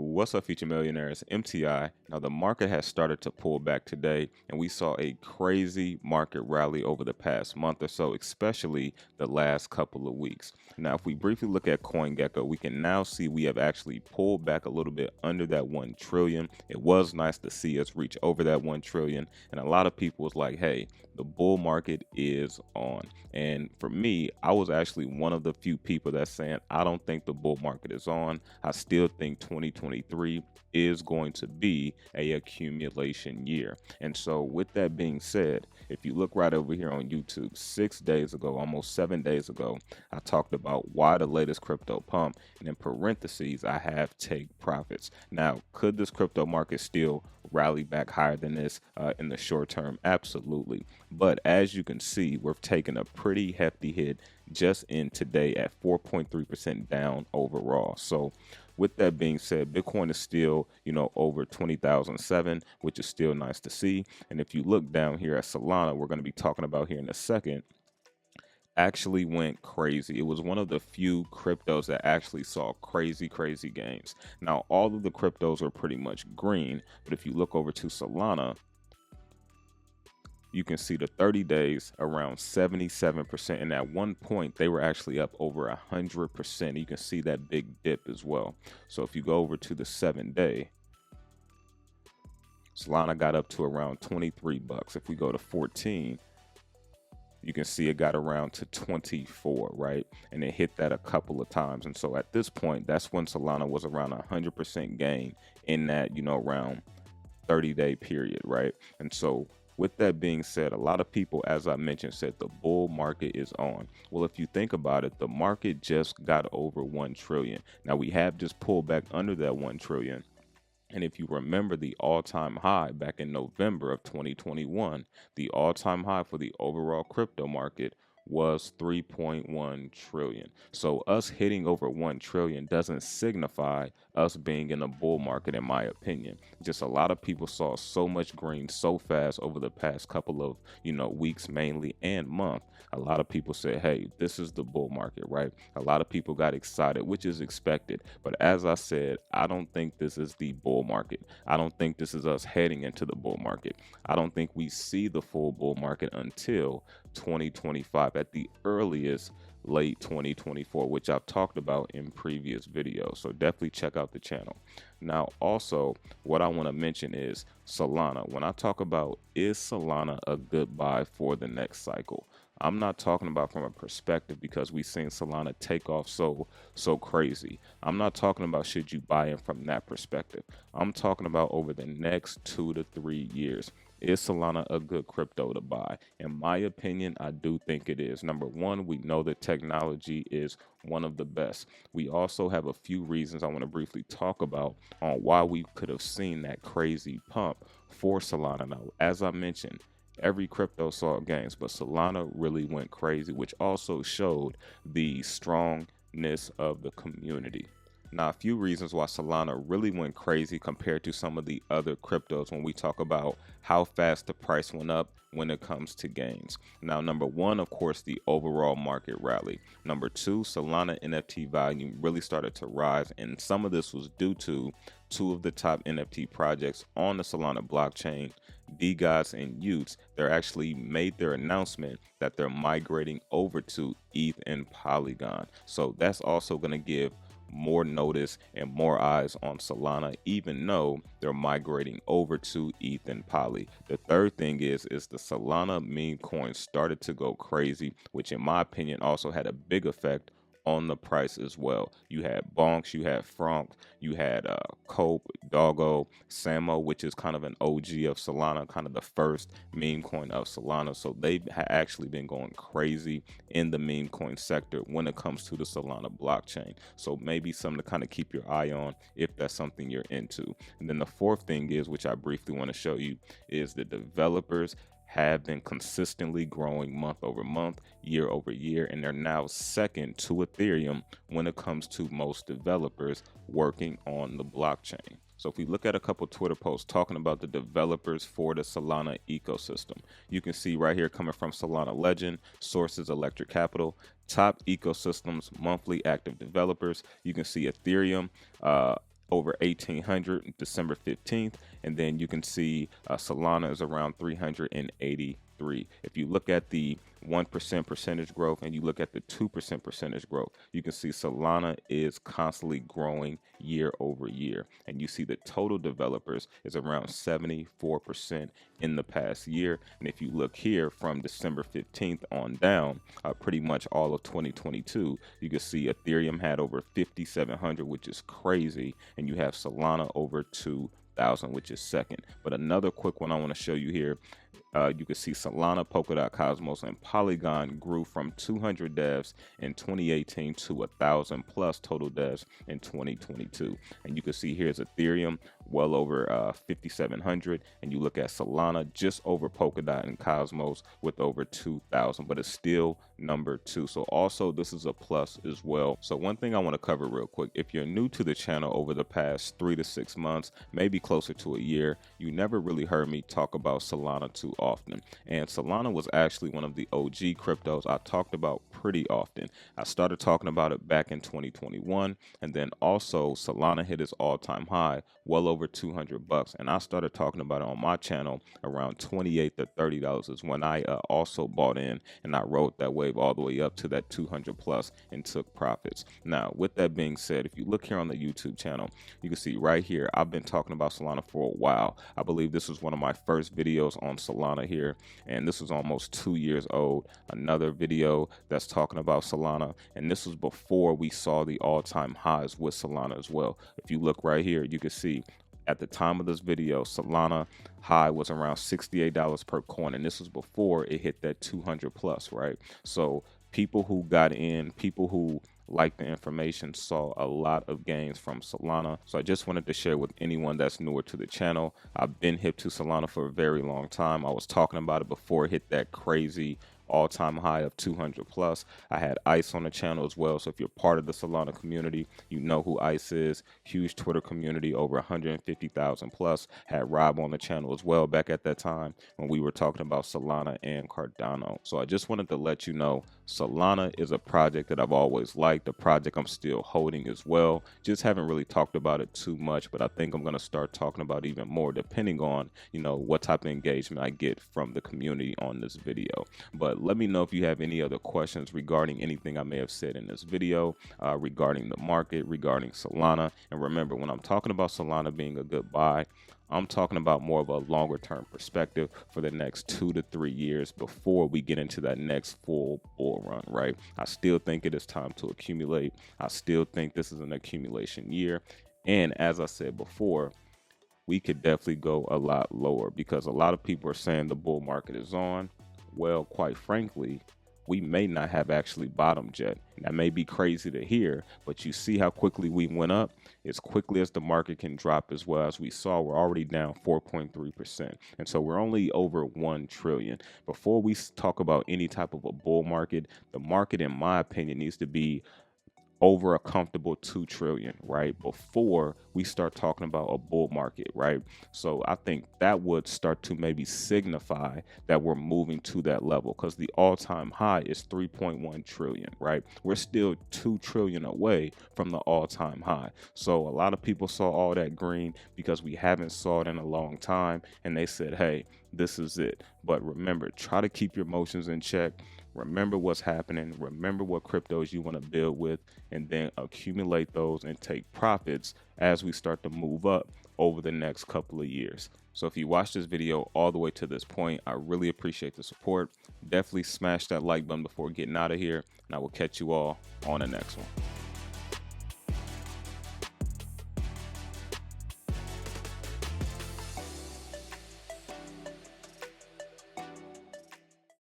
What's up, future millionaires? MTI. Now, the market has started to pull back today, and we saw a crazy market rally over the past month or so, especially the last couple of weeks. Now, if we briefly look at CoinGecko, we can now see we have actually pulled back a little bit under that 1 trillion. It was nice to see us reach over that 1 trillion, and a lot of people was like, hey, the bull market is on. And for me, I was actually one of the few people that's saying, I don't think the bull market is on. I still think 2023 is going to be a accumulation year. And so with that being said, if you look right over here on YouTube, 6 days ago, almost 7 days ago, I talked about why the latest crypto pump, and in parentheses, I have take profits. Now, could this crypto market still rally back higher than this in the short term? Absolutely. But as you can see, we're taking a pretty hefty hit just in today at 4.3% down overall. So with that being said, Bitcoin is still, over 20,007, which is still nice to see. And if you look down here at Solana, we're going to be talking about here in a second, actually went crazy. It was one of the few cryptos that actually saw crazy gains. Now, all of the cryptos are pretty much green, but if you look over to Solana, you can see the 30 days around 77%, and at one point they were actually up over 100%. You can see that big dip as well. So if you go over to the 7-day, Solana got up to around 23 bucks. If we go to 14, you can see it got around to 24, right? And it hit that a couple of times. And so at this point, that's when Solana was around 100% gain in that, around 30-day period, right? And so with that being said, a lot of people, as I mentioned, said the bull market is on. Well, if you think about it, the market just got over 1 trillion. Now, we have just pulled back under that 1 trillion. And if you remember the all-time high back in November of 2021, the all-time high for the overall crypto market was 3.1 trillion. So us hitting over 1 trillion doesn't signify us being in a bull market, in my opinion. Just a lot of people saw so much green so fast over the past couple of, weeks mainly and month. A lot of people said, hey, this is the bull market, right? A lot of people got excited, which is expected. But as I said, I don't think this is the bull market. I don't think this is us heading into the bull market. I don't think we see the full bull market until 2025 at the earliest, late 2024, which I've talked about in previous videos. So definitely check out the channel. Now, also, what I want to mention is Solana. When I talk about is Solana a good buy for the next cycle, I'm not talking about from a perspective because we've seen Solana take off so crazy. I'm not talking about should you buy in from that perspective. I'm talking about over the next 2 to 3 years. Is Solana a good crypto to buy? In my opinion, I do think it is. Number one, we know that technology is one of the best. We also have a few reasons I want to briefly talk about on why we could have seen that crazy pump for Solana. Now, as I mentioned, every crypto saw gains, but Solana really went crazy, which also showed the strongness of the community. Now, a few reasons why Solana really went crazy compared to some of the other cryptos when we talk about how fast the price went up when it comes to gains. Now, number one, of course, the overall market rally. Number two, Solana NFT volume really started to rise, and some of this was due to two of the top NFT projects on the Solana blockchain, 𝗣𝗥𝗢𝗚 and 𝗬𝗢𝗓. They're actually made their announcement that they're migrating over to ETH and Polygon. So that's also going to give more notice and more eyes on Solana, even though they're migrating over to ETH and Poly. The third thing is the Solana meme coin started to go crazy, which in my opinion also had a big effect on the price as well. You had Bonks, you had Frank, you had Cope, Doggo, Samo, which is kind of an OG of Solana, kind of the first meme coin of Solana. So they've actually been going crazy in the meme coin sector when it comes to the Solana blockchain. So maybe something to kind of keep your eye on if that's something you're into. And then the fourth thing is, which I briefly want to show you, is the developers have been consistently growing month over month, year over year, and they're now second to Ethereum when it comes to most developers working on the blockchain. So if we look at a couple Twitter posts talking about the developers for the Solana ecosystem, you can see right here coming from Solana Legend, sources Electric Capital, top ecosystems monthly active developers. You can see Ethereum over 1800 December 15th, and then you can see Solana is around 383. If you look at the 1% percentage growth and you look at the 2% percentage growth, you can see Solana is constantly growing year over year, and you see the total developers is around 74% in the past year. And if you look here from December 15th on down, pretty much all of 2022, you can see Ethereum had over 5,700, which is crazy, and you have Solana over 2,000, which is second. But another quick one I want to show you here, you can see Solana, 𝗤𝗥𝗡𝗏, and Polygon grew from 200 devs in 2018 to 1,000 plus total devs in 2022. And you can see here's Ethereum well over 5,700, and you look at Solana just over Polkadot and Cosmos with over 2,000, but it's still number 2. So also this is a plus as well. So one thing I want to cover real quick, if you're new to the channel over the past 3 to 6 months, maybe closer to a year, you never really heard me talk about Solana too often. And Solana was actually one of the OG cryptos I talked about pretty often. I started talking about it back in 2021, and then also Solana hit its all-time high well over $200, and I started talking about it on my channel around $28 to $30 is when I also bought in, and I rode that wave all the way up to that 200 plus and took profits. Now with that being said, if you look here on the YouTube channel, you can see right here I've been talking about Solana for a while. I believe this was one of my first videos on Solana here, and this was almost 2 years old. Another video that's talking about Solana, and this was before we saw the all-time highs with Solana as well. If you look right here, you can see at the time of this video, Solana high was around $68 per coin, and this was before it hit that 200 plus, right? So people who got in, people who liked the information, saw a lot of gains from Solana. So I just wanted to share with anyone that's newer to the channel. I've been hip to Solana for a very long time. I was talking about it before it hit that crazy all-time high of 200 plus. I had Ice on the channel as well, so if you're part of the Solana community, you know who Ice is. Huge Twitter community, over 150,000 plus. Had Rob on the channel as well back at that time when we were talking about Solana and Cardano. So I just wanted to let you know Solana is a project that I've always liked, a project I'm still holding as well. Just haven't really talked about it too much, but I think I'm going to start talking about it even more depending on, you know, what type of engagement I get from the community on this video. But let me know if you have any other questions regarding anything I may have said in this video, regarding the market, regarding Solana. And remember, when I'm talking about Solana being a good buy, I'm talking about more of a longer term perspective for the next 2 to 3 years before we get into that next full bull run, right? I still think it is time to accumulate. I still think this is an accumulation year. And as I said before, we could definitely go a lot lower because a lot of people are saying the bull market is on. Well, quite frankly, we may not have actually bottomed yet. That may be crazy to hear, but you see how quickly we went up. As quickly as the market can drop as well. As we saw, we're already down 4.3%. And so we're only over 1 trillion. Before we talk about any type of a bull market, the market, in my opinion, needs to be over a comfortable 2 trillion, right? Before we start talking about a bull market, right? So I think that would start to maybe signify that we're moving to that level, because the all-time high is 3.1 trillion, right? We're still 2 trillion away from the all-time high. So a lot of people saw all that green because we haven't saw it in a long time, and they said, hey, this is it. But remember, try to keep your emotions in check. Remember what's happening. Remember what cryptos you want to build with, and then accumulate those and take profits as we start to move up over the next couple of years. So if you watched this video all the way to this point, I really appreciate the support. Definitely smash that like button before getting out of here, and I will catch you all on the next one.